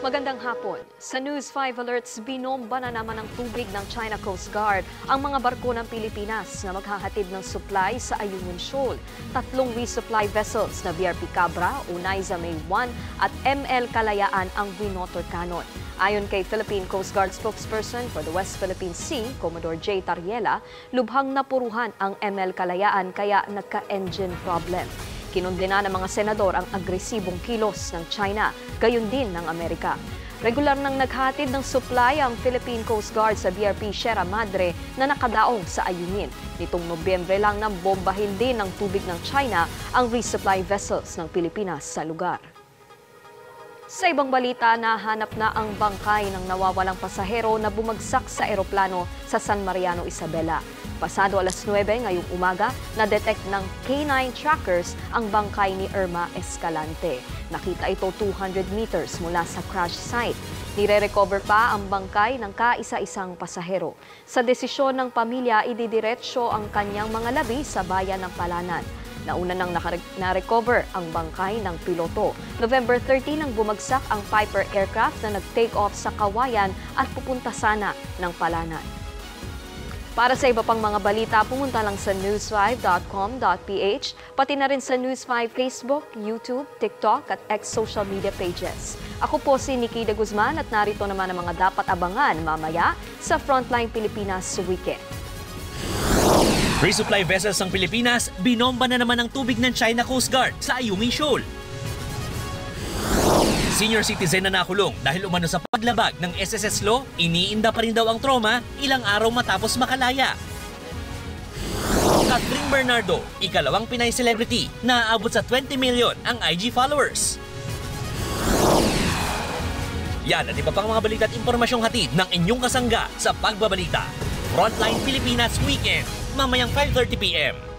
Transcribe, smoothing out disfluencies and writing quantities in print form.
Magandang hapon. Sa News 5 Alerts, binomba na naman ng tubig ng China Coast Guard ang mga barko ng Pilipinas na maghahatid ng supply sa Ayungin Shoal. 3 resupply vessels na BRP Cabra, Unaiza May 1 at ML Kalayaan ang binotor cannon. Ayon kay Philippine Coast Guard spokesperson for the West Philippine Sea, Commodore J. Tariela, lubhang napuruhan ang ML Kalayaan kaya nagka-engine problem. Kinundena ng mga senador ang agresibong kilos ng China, gayon din ng Amerika. Regular nang naghatid ng supply ang Philippine Coast Guard sa BRP Sierra Madre na nakadaong sa Ayungin. Nitong Nobyembre lang nang bombahin din ng tubig ng China ang resupply vessels ng Pilipinas sa lugar. Sa ibang balita, nahanap na ang bangkay ng nawawalang pasahero na bumagsak sa eroplano sa San Mariano, Isabela. Pasado alas 9 ngayong umaga, na-detect ng K9 trackers ang bangkay ni Irma Escalante. Nakita ito 200 meters mula sa crash site. Nire-recover pa ang bangkay ng kaisa-isang pasahero. Sa desisyon ng pamilya, ididiretsyo ang kanyang mga labi sa bayan ng Palanan. Nauna nang na-recover ang bangkay ng piloto. November 13 nang bumagsak ang Piper aircraft na nag-take off sa Kawayan at pupunta sana ng Palanan. Para sa iba pang mga balita, pumunta lang sa news5.com.ph, pati na rin sa News 5 Facebook, YouTube, TikTok at X social media pages. Ako po si Nikki de Guzman at narito naman ang mga dapat abangan mamaya sa Frontline Pilipinas Weekend. Resupply vessels ng Pilipinas, binomba na naman ang tubig ng China Coast Guard sa Ayungin Shoal. Senior citizen na nakulong dahil umano sa paglabag ng SSS law, iniinda pa rin daw ang trauma ilang araw matapos makalaya. Catherine Bernardo, ikalawang Pinay celebrity na aabot sa 20 million ang IG followers. Yan at iba pang mga balita at impormasyong hatid ng inyong kasangga sa pagbabalita. Frontline Pilipinas Weekend, mamayang 5:30 PM.